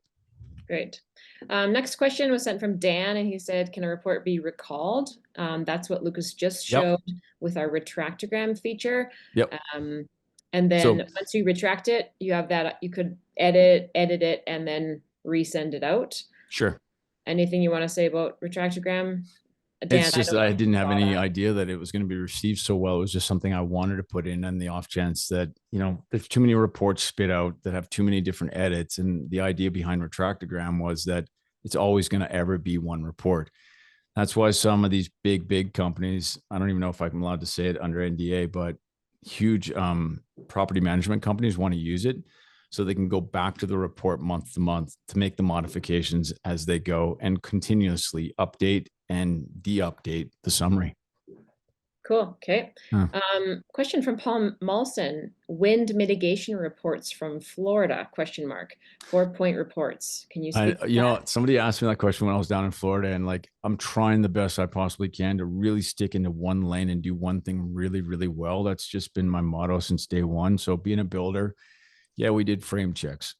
Great. Next question was sent from Dan, and he said, can a report be recalled? That's what Lucas just showed with our retractogram feature. Yep. And then once you retract it, you have that, you could edit it, and then resend it out. Sure. Anything you want to say about retractogram? Dan, it's just I didn't have any idea that it was going to be received so well. It was just something I wanted to put in on the off chance that, there's too many reports spit out that have too many different edits. And the idea behind retractogram was that it's always going to ever be one report. That's why some of these big companies, I don't even know if I'm allowed to say it under NDA, but huge property management companies want to use it. so they can go back to the report month to month to make the modifications as they go and continuously update and de-update the summary. Cool. Okay. Huh. Question from Paul Malson. Wind mitigation reports from Florida, question mark. 4-point reports. Can you speak to that? Somebody asked me that question when I was down in Florida, and like, I'm trying the best I possibly can to really stick into one lane and do one thing really, really well. That's just been my motto since day one. So being a builder, yeah, we did frame checks.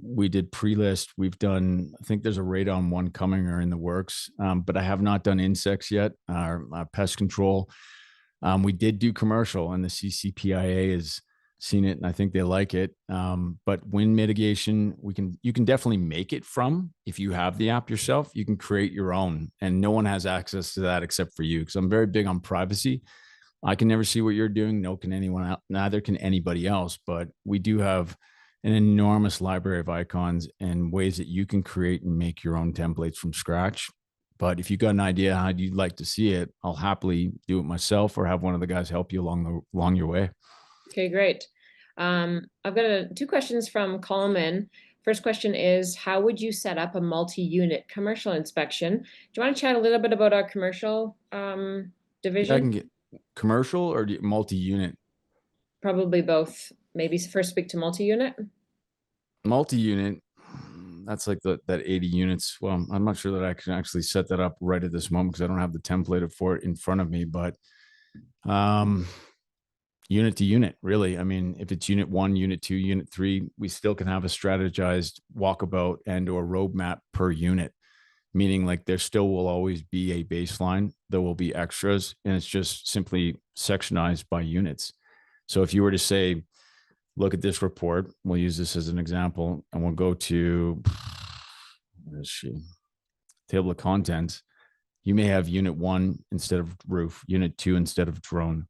We did pre-list. We've done, I think there's a radon one coming or in the works, but I have not done insects yet, pest control. We did do commercial, and the CCPIA has seen it, and I think they like it. But wind mitigation, you can definitely make it from, if you have the app yourself, you can create your own, and no one has access to that except for you, because I'm very big on privacy. I can never see what you're doing. No, can anyone else, neither can anybody else. But we do have an enormous library of icons and ways that you can create and make your own templates from scratch. But if you got an idea how you'd like to see it, I'll happily do it myself or have one of the guys help you along your way. Okay, great. I've got 2 questions from Coleman. First question is, how would you set up a multi-unit commercial inspection? Do you want to chat a little bit about our commercial division? Yeah, I can get commercial or multi-unit. Probably both. Maybe first speak to multi-unit. Multi-unit, that's like that 80 units. Well, I'm not sure that I can actually set that up right at this moment because I don't have the template for it in front of me, but unit to unit, really. I mean, if it's unit 1, unit 2, unit 3, we still can have a strategized walkabout and or roadmap per unit, meaning like there still will always be a baseline. There will be extras, and it's just simply sectionized by units. So if you were to say, look at this report, we'll use this as an example, and we'll go to, where is she? Table of contents. You may have unit 1 instead of roof, unit 2 instead of drone,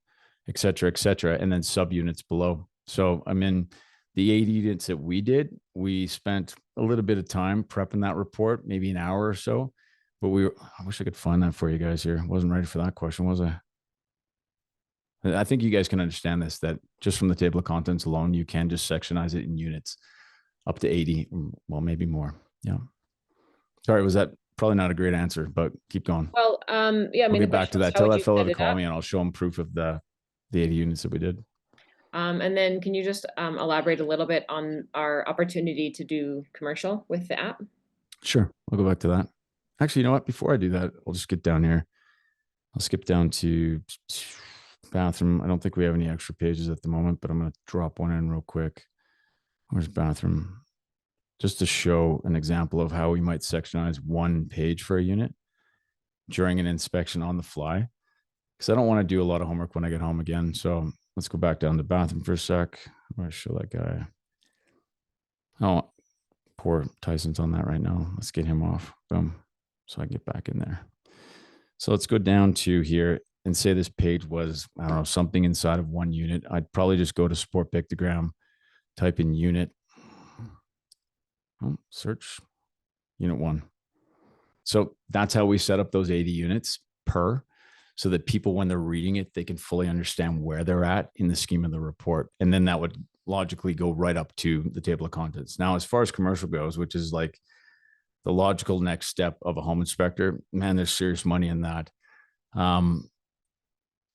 et cetera, and then subunits below. So I mean, the 80 units that we did, we spent a little bit of time prepping that report, maybe an hour or so. But I wish I could find that for you guys here. Wasn't ready for that question, was I? I think you guys can understand this, that just from the table of contents alone, you can just sectionize it in units up to 80, well, maybe more. Yeah. Sorry, was that probably not a great answer, but keep going. Well, yeah, I mean, we'll get back to that. Tell that fellow to call me and I'll show him proof of the 80 units that we did. And then can you just elaborate a little bit on our opportunity to do commercial with the app? Sure. I'll go back to that. Actually, you know what? Before I do that, I'll just get down here. I'll skip down to bathroom. I don't think we have any extra pages at the moment, but I'm going to drop one in real quick. Where's bathroom? Just to show an example of how we might sectionize one page for a unit during an inspection on the fly, because I don't want to do a lot of homework when I get home again. So let's go back down to bathroom for a sec. I'm going to show that guy. Oh, poor Tyson's on that right now. Let's get him off. Boom. So I get back in there. So let's go down to here and say this page was, I don't know, something inside of one unit. I'd probably just go to Inspectagram, type in unit, search unit 1. So that's how we set up those 80 units per, so that people, when they're reading it, they can fully understand where they're at in the scheme of the report. And then that would logically go right up to the table of contents. Now, as far as commercial goes, which is like the logical next step of a home inspector, man, there's serious money in that.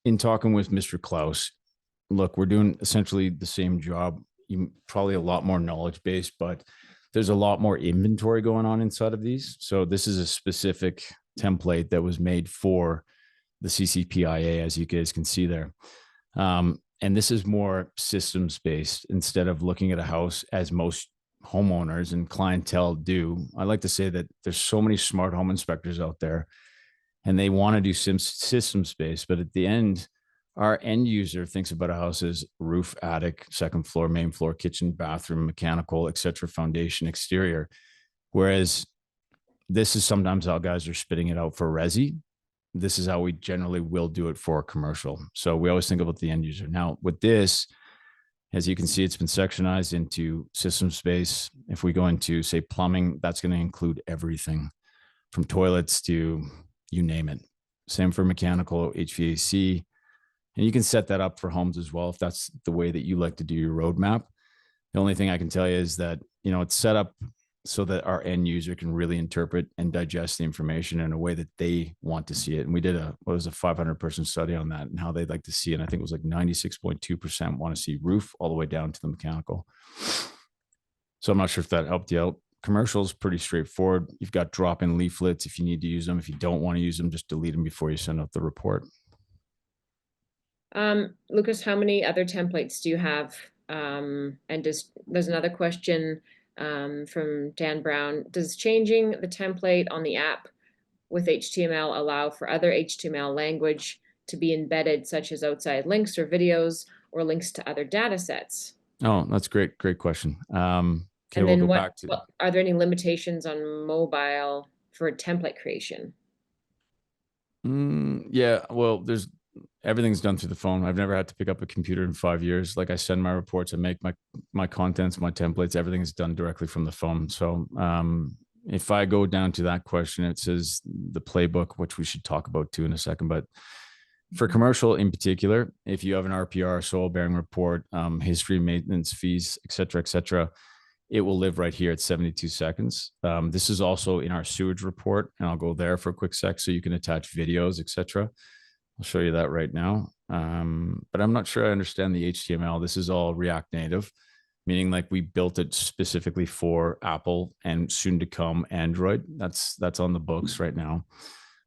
In talking with Mr. Klaus, look, we're doing essentially the same job. You probably a lot more knowledge based, but there's a lot more inventory going on inside of these. So this is a specific template that was made for the CCPIA, as you guys can see there. And this is more systems based instead of looking at a house as most homeowners and clientele do. I like to say that there's so many smart home inspectors out there, and they want to do systems based, but at the end, our end user thinks about a house as roof, attic, second floor, main floor, kitchen, bathroom, mechanical, etc., foundation, exterior. Whereas this is sometimes how guys are spitting it out for resi. This is how we generally will do it for commercial. So we always think about the end user. Now with this, as you can see, it's been sectionized into system space. If we go into, say, plumbing, that's going to include everything from toilets to you name it. Same for mechanical, HVAC. And you can set that up for homes as well if that's the way that you like to do your roadmap. The only thing I can tell you is that, it's set up so that our end user can really interpret and digest the information in a way that they want to see it. And we did a 500-person study on that and how they'd like to see it. And I think it was like 96.2% want to see roof all the way down to the mechanical. So I'm not sure if that helped you out. Commercial is pretty straightforward. You've got drop-in leaflets if you need to use them. If you don't want to use them, just delete them before you send out the report. Lucas, how many other templates do you have? And there's another question from Dan Brown. Does changing the template on the app with HTML allow for other HTML language to be embedded, such as outside links or videos or links to other data sets? Oh, that's great. Great question. Okay, and then we'll go back to. Are there any limitations on mobile for template creation? Yeah, well, everything's done through the phone. I've never had to pick up a computer in 5 years. Like I send my reports, I make my contents, my templates, everything is done directly from the phone. So if I go down to that question, it says the playbook, which we should talk about too in a second. But for commercial in particular, if you have an RPR, soil bearing report, history, maintenance fees, et cetera, it will live right here at 72 seconds. This is also in our sewage report, and I'll go there for a quick sec so you can attach videos, et cetera. I'll show you that right now. But I'm not sure I understand the HTML. This is all React Native, meaning like we built it specifically for Apple and soon to come Android. That's on the books right now.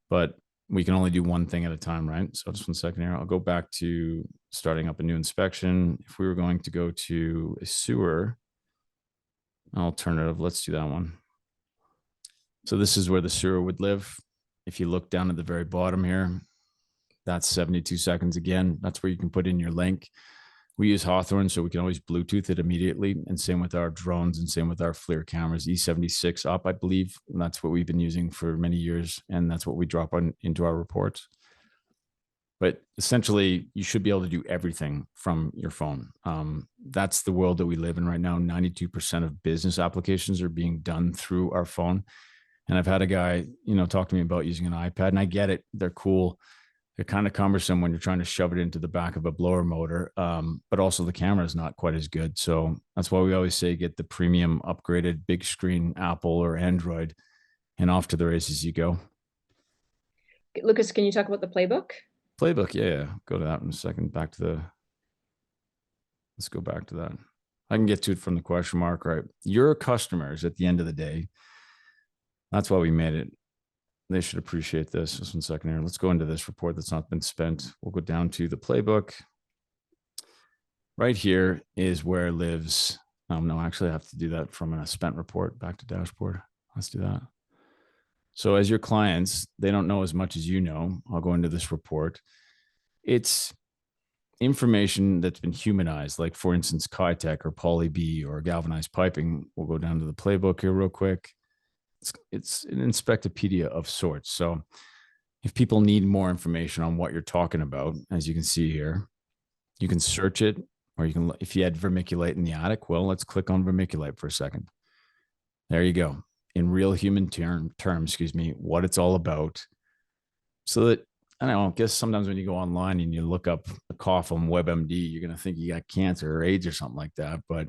But we can only do one thing at a time, right? So just 1 second here. I'll go back to starting up a new inspection. If we were going to go to a sewer alternative, let's do that one. So this is where the sewer would live. If you look down at the very bottom here, that's 72 seconds again. That's where you can put in your link. We use Hawthorne, so we can always Bluetooth it immediately. And same with our drones and same with our FLIR cameras, E76 up, I believe. And that's what we've been using for many years. And that's what we drop into our reports. But essentially, you should be able to do everything from your phone. That's the world that we live in right now. 92% of business applications are being done through our phone. And I've had a guy, talk to me about using an iPad, and I get it. They're cool. They're kind of cumbersome when you're trying to shove it into the back of a blower motor. But also the camera is not quite as good. So that's why we always say get the premium upgraded big screen Apple or Android, and off to the races you go. Lucas, can you talk about the playbook? Playbook, yeah. Go to that in a second. Let's go back to that. I can get to it from the question mark, right? Your customers at the end of the day, that's why we made it. They should appreciate this. Just 1 second here. Let's go into this report that's not been spent. We'll go down to the playbook. Right here is where lives. No, actually I have to do that from a spent report back to dashboard. Let's do that. So as your clients, they don't know as much as you know. I'll go into this report. It's information that's been humanized, like for instance, Kitech or Poly B or galvanized piping. We'll go down to the playbook here real quick. It's an Inspectapedia of sorts. So if people need more information on what you're talking about, as you can see here, you can search it, or you can, if you had vermiculite in the attic, well, let's click on vermiculite for a second. There you go. In real human terms, what it's all about. So that, I don't know, I guess sometimes when you go online and you look up a cough on WebMD, you're going to think you got cancer or AIDS or something like that. But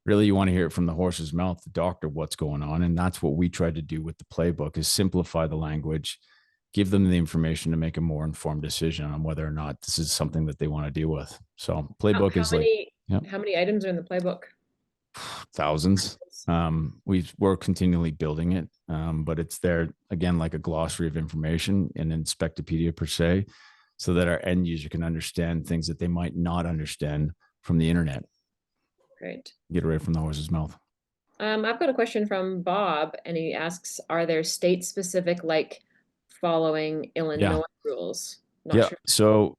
really, you want to hear it from the horse's mouth, the doctor, what's going on. And that's what we try to do with the playbook, is simplify the language, give them the information to make a more informed decision on whether or not this is something that they want to deal with. So playbook how many items are in the playbook? Thousands. We're continually building it, but it's there again, like a glossary of information, an Inspectapedia per se, so that our end user can understand things that they might not understand from the internet. Great. Get it right from the horse's mouth. I've got a question from Bob, and he asks, are there state specific, like following Illinois rules? Not sure. So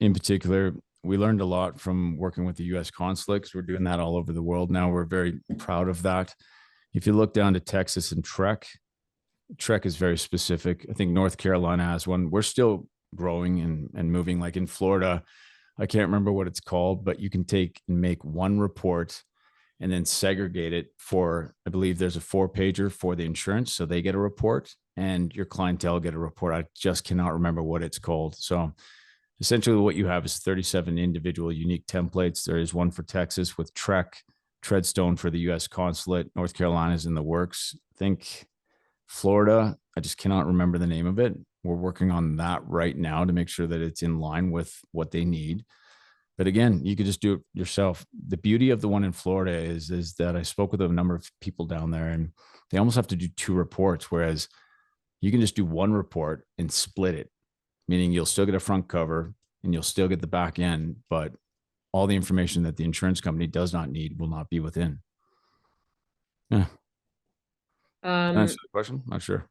in particular, we learned a lot from working with the U.S. consulates. We're doing that all over the world now. We're very proud of that. If you look down to Texas and Trek is very specific. I think North Carolina has one. We're still growing and moving. Like in Florida, I can't remember what it's called, but you can take and make one report and then segregate it for, I believe there's a 4-pager for the insurance. So they get a report and your clientele get a report. I just cannot remember what it's called. So essentially what you have is 37 individual unique templates. There is one for Texas with Trek. Treadstone for the US consulate. North Carolina is in the works. I think Florida, I just cannot remember the name of it. We're working on that right now to make sure that it's in line with what they need. But again, you could just do it yourself. The beauty of the one in Florida is that I spoke with a number of people down there, and they almost have to do 2 reports, whereas you can just do 1 report and split it, meaning you'll still get a front cover and you'll still get the back end, but all the information that the insurance company does not need will not be within. Yeah. Answer the question? Not sure.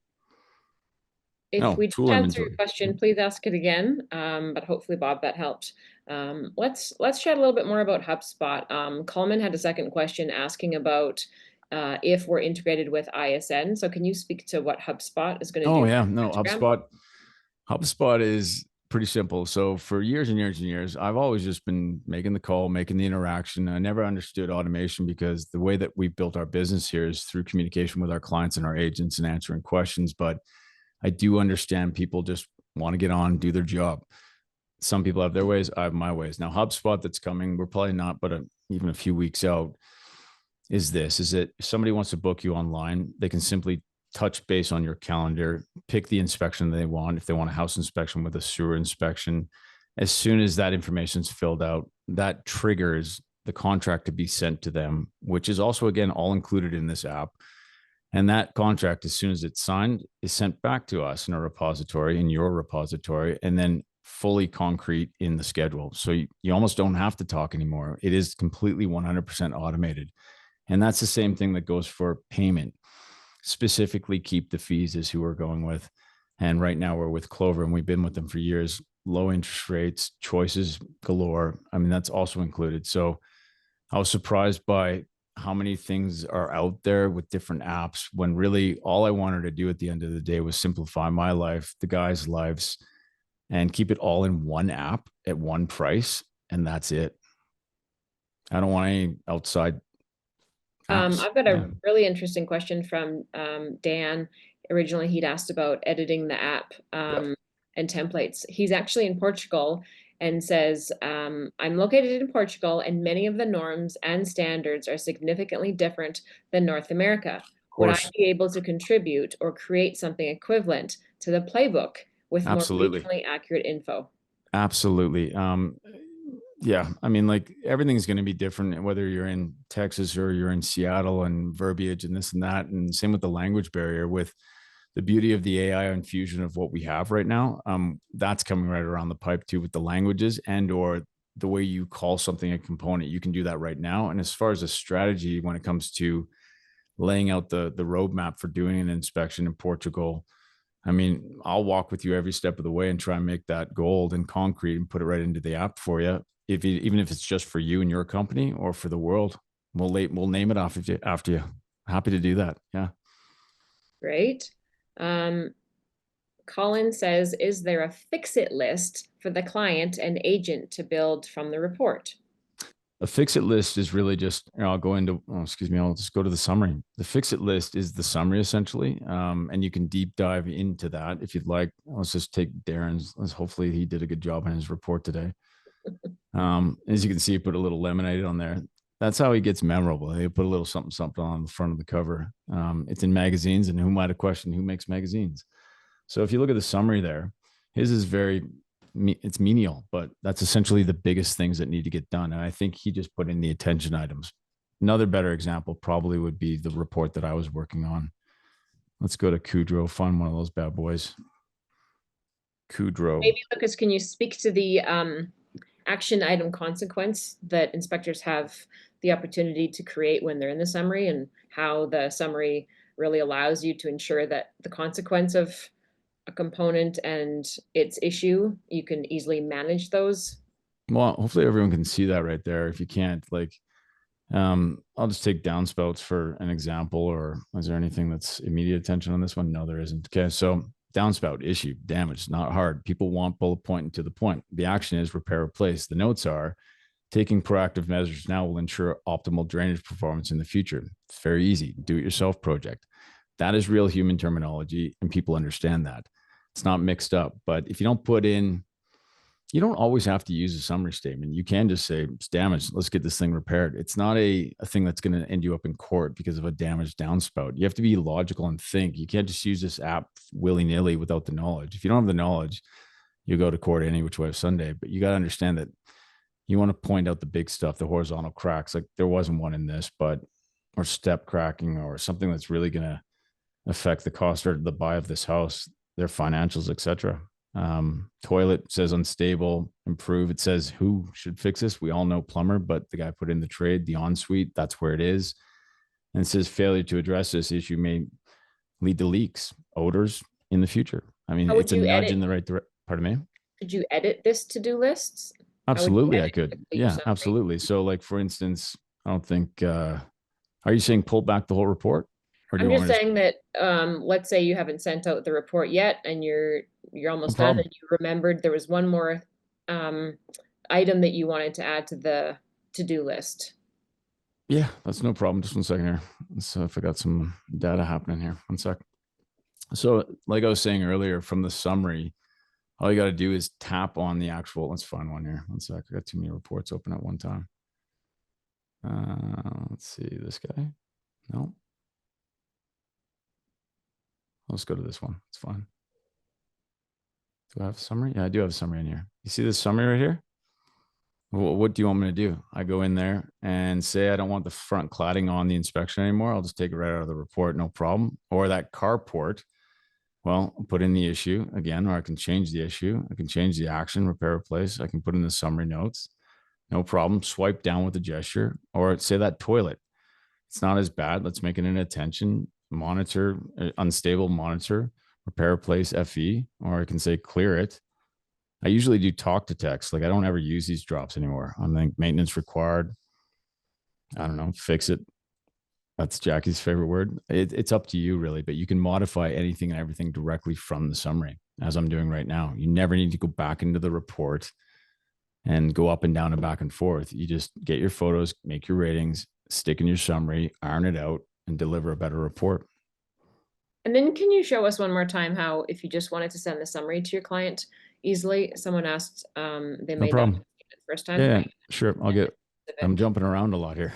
If we tool didn't answer your inventory. question, please ask it again. But hopefully, Bob, that helped. Let's chat a little bit more about HubSpot. Coleman had a second question asking about if we're integrated with ISN. So can you speak to what HubSpot is going to do? Oh yeah, no, HubSpot is pretty simple. So for years and years and years, I've always just been making the call, making the interaction. I never understood automation because the way that we've built our business here is through communication with our clients and our agents and answering questions. But I do understand people just want to get on, do their job. Some people have their ways, I have my ways. Now, HubSpot that's coming, we're probably not, but even a few weeks out, is that if somebody wants to book you online, they can simply touch base on your calendar, pick the inspection they want. If they want a house inspection with a sewer inspection, as soon as that information is filled out, that triggers the contract to be sent to them, which is also, again, all included in this app. And that contract, as soon as it's signed, is sent back to us in a repository, in your repository, and then fully concrete in the schedule. So you almost don't have to talk anymore. It is completely 100% automated. And that's the same thing that goes for payment. Specifically, keep the fees is who we're going with. And right now we're with Clover, and we've been with them for years. Low interest rates, choices galore. I mean, that's also included. So I was surprised by how many things are out there with different apps, when really all I wanted to do at the end of the day was simplify my life, the guys' lives, and keep it all in one app at one price. And that's it. I don't want any outside apps. I've got a really interesting question from Dan. Originally, he'd asked about editing the app and templates. He's actually in Portugal and says, I'm located in Portugal, and many of the norms and standards are significantly different than North America. Would I be able to contribute or create something equivalent to the playbook with more regionally accurate info? Absolutely. Yeah, I mean, like, everything's going to be different, whether you're in Texas or you're in Seattle, and verbiage and this and that. And same with the language barrier. With the beauty of the AI infusion of what we have right now, that's coming right around the pipe too, with the languages and or the way you call something a component. You can do that right now. And as far as a strategy, when it comes to laying out the roadmap for doing an inspection in Portugal, I mean, I'll walk with you every step of the way and try and make that gold and concrete and put it right into the app for you. Even if it's just for you and your company or for the world, we'll name it off after you. Happy to do that. Yeah. Great. Colin says, is there a fix-it list for the client and agent to build from the report? A fix-it list is really just, I'll just go to the summary. The fix-it list is the summary, essentially. And you can deep dive into that if you'd like. Let's just take Darren's. Hopefully he did a good job on his report today. As you can see, he put a little lemonade on there. That's how he gets memorable. He put a little something on the front of the cover. It's in magazines, and who might have questioned who makes magazines? So if you look at the summary there, his is it's menial, but that's essentially the biggest things that need to get done. And I think he just put in the attention items. Another better example probably would be the report that I was working on. Let's go to Kudrow, find one of those bad boys. Kudrow. Maybe, Lucas, can you speak to the action item consequence that inspectors have the opportunity to create when they're in the summary, and how the summary really allows you to ensure that the consequence of a component and its issue, you can easily manage those? Well, hopefully everyone can see that right there. If you can't, I'll just take downspouts for an example. Or is there anything that's immediate attention on this one? No, there isn't. Okay, so downspout, issue, damage, not hard. People want bullet point and to the point. The action is repair, replace. The notes are, taking proactive measures now will ensure optimal drainage performance in the future. It's very easy. Do it yourself project. That is real human terminology, and people understand that. It's not mixed up. But if you don't put in You don't always have to use a summary statement. You can just say it's damaged. Let's get this thing repaired. It's not a thing that's going to end you up in court because of a damaged downspout. You have to be logical and think. You can't just use this app willy-nilly without the knowledge. If you don't have the knowledge, you go to court any which way of Sunday. But you got to understand that you want to point out the big stuff, the horizontal cracks. Like there wasn't one in this, but or step cracking or something that's really going to affect the cost or the buy of this house, their financials, etc. Toilet says unstable, improve. It says who should fix this. We all know plumber, but the guy put in the trade, the ensuite, that's where it is. And it says failure to address this issue may lead to leaks, odors in the future. I mean, it's a nudge in the right direction. Pardon me? Could you edit this to-do lists? Absolutely, I could. Yeah, absolutely. So like, for instance, I don't think, are you saying pull back the whole report? I'm just saying that, let's say you haven't sent out the report yet and you're almost done and you remembered there was one more item that you wanted to add to the to-do list. Yeah, that's no problem. Just 1 second here. So if I got some data happening here, 1 sec. So like I was saying earlier, from the summary, all you got to do is tap on the actual, let's find one here. 1 sec. I got too many reports open at one time. Let's see, this guy. No. Let's go to this one. It's fine. Do I have a summary? Yeah, I do have a summary in here. You see this summary right here? Well, what do you want me to do? I go in there and say I don't want the front cladding on the inspection anymore. I'll just take it right out of the report, no problem. Or that carport, well, I'll put in the issue again, or I can change the issue. I can change the action, repair, replace. I can put in the summary notes, no problem. Swipe down with a gesture, or say that toilet. It's not as bad. Let's make it an attention. Monitor, unstable monitor, repair, replace, FE, or I can say clear it. I usually do talk to text. Like I don't ever use these drops anymore. I'm like maintenance required. I don't know, fix it. That's Jackie's favorite word. It's up to you really, but you can modify anything and everything directly from the summary as I'm doing right now. You never need to go back into the report and go up and down and back and forth. You just get your photos, make your ratings, stick in your summary, iron it out, and deliver a better report. And then can you show us one more time how, if you just wanted to send the summary to your client easily, someone asked, they may not the first time. Yeah, sure. I'm jumping around a lot here.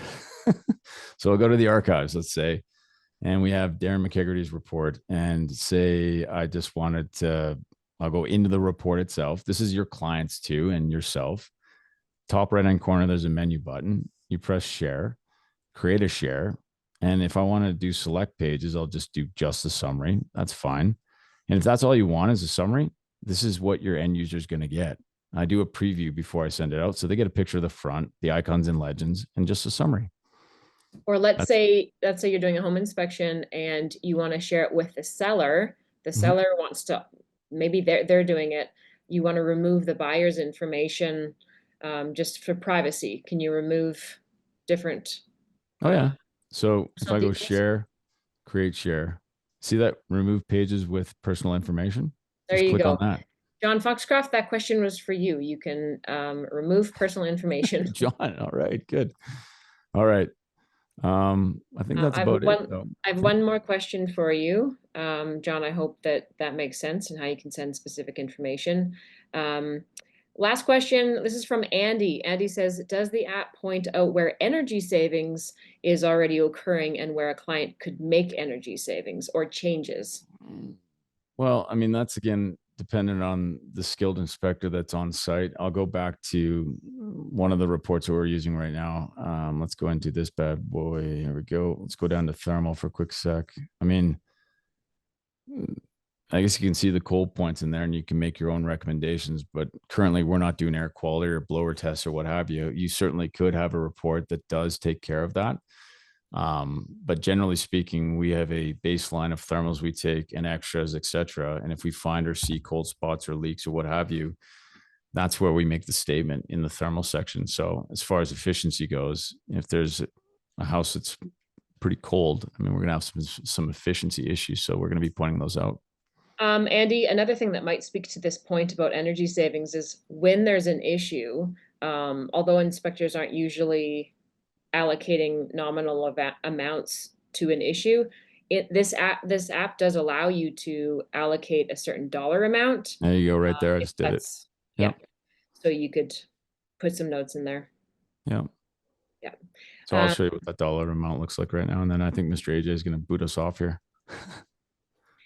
So I'll go to the archives, let's say, and we have Darren McKegarty's report and say, I just wanted to, I'll go into the report itself. This is your clients too, and yourself. Top right-hand corner, there's a menu button. You press share, create a share. And if I want to do select pages, I'll just do just the summary. That's fine. And if that's all you want is a summary, this is what your end user is going to get. I do a preview before I send it out. So they get a picture of the front, the icons and legends, and just a summary. Or let's say you're doing a home inspection and you want to share it with the seller. The seller wants to, maybe they're doing it. You want to remove the buyer's information just for privacy. Can you remove different? Oh yeah. So if I go share, create share, see that remove pages with personal information? There you go. On that. John Foxcroft, that question was for you. You can remove personal information. John, all right, good. All right. I think that's about it. I have one more question for you. John, I hope that makes sense and how you can send specific information. Last question. This is from Andy. Andy says, does the app point out where energy savings is already occurring and where a client could make energy savings or changes? Well, I mean, that's again dependent on the skilled inspector that's on site. I'll go back to one of the reports that we're using right now. Let's go into this bad boy. Here we go. Let's go down to thermal for a quick sec. I mean, I guess you can see the cold points in there and you can make your own recommendations, but currently we're not doing air quality or blower tests or what have you. You certainly could have a report that does take care of that. But generally speaking, we have a baseline of thermals we take and extras, etc. And if we find or see cold spots or leaks or what have you, that's where we make the statement in the thermal section. So as far as efficiency goes, if there's a house that's pretty cold, I mean, we're going to have some efficiency issues. So we're going to be pointing those out. Andy, another thing that might speak to this point about energy savings is when there's an issue, although inspectors aren't usually allocating nominal amounts to an issue, this app does allow you to allocate a certain dollar amount. There you go, right there. I just did it. Yeah. so you could put some notes in there. Yeah. Yeah. So I'll show you what that dollar amount looks like right now. And then I think Mr. AJ is going to boot us off here.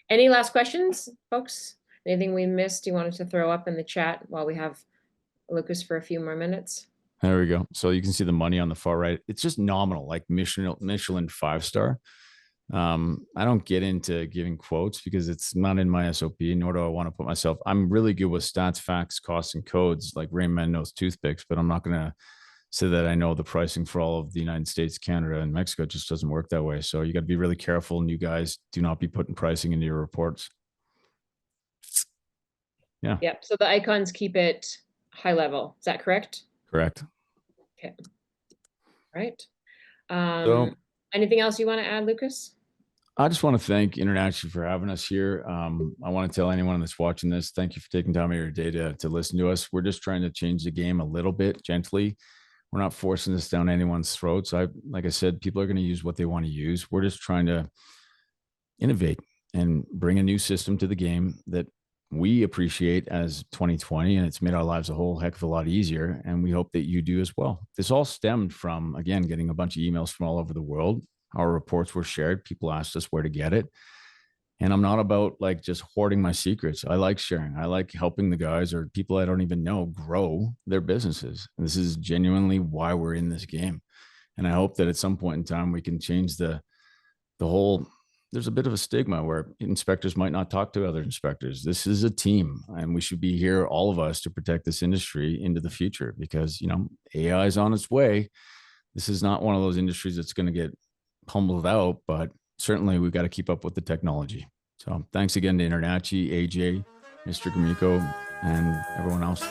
Any last questions, folks? Anything we missed you wanted to throw up in the chat while we have Lucas for a few more minutes? There we go. So you can see the money on the far right. It's just nominal, like Michelin 5-star. I don't get into giving quotes because it's not in my SOP, nor do I want to put myself. I'm really good with stats, facts, costs, and codes, like Rain Man knows toothpicks, but I'm not going to say that I know the pricing for all of the United States, Canada, and Mexico. It just doesn't work that way. So you got to be really careful. And you guys do not be putting pricing into your reports. Yeah. Yep. So the icons keep it high level. Is that correct? Correct. Okay. Right. So Anything else you want to add, Lucas? I just want to thank InterNACHI for having us here. I want to tell anyone that's watching this, thank you for taking time out of your day to listen to us. We're just trying to change the game a little bit gently. We're not forcing this down anyone's throats. Like I said, people are going to use what they want to use. We're just trying to innovate and bring a new system to the game that we appreciate as 2020, and it's made our lives a whole heck of a lot easier. And we hope that you do as well. This all stemmed from, again, getting a bunch of emails from all over the world. Our reports were shared. People asked us where to get it. And I'm not about like just hoarding my secrets. I like sharing. I like helping the guys or people I don't even know grow their businesses. And this is genuinely why we're in this game. And I hope that at some point in time we can change the whole. There's a bit of a stigma where inspectors might not talk to other inspectors. This is a team, and we should be here, all of us, to protect this industry into the future because, AI is on its way. This is not one of those industries that's going to get pummeled out, but certainly we've got to keep up with the technology. So thanks again to InterNACHI, AJ, Mr. Gromyko, and everyone else.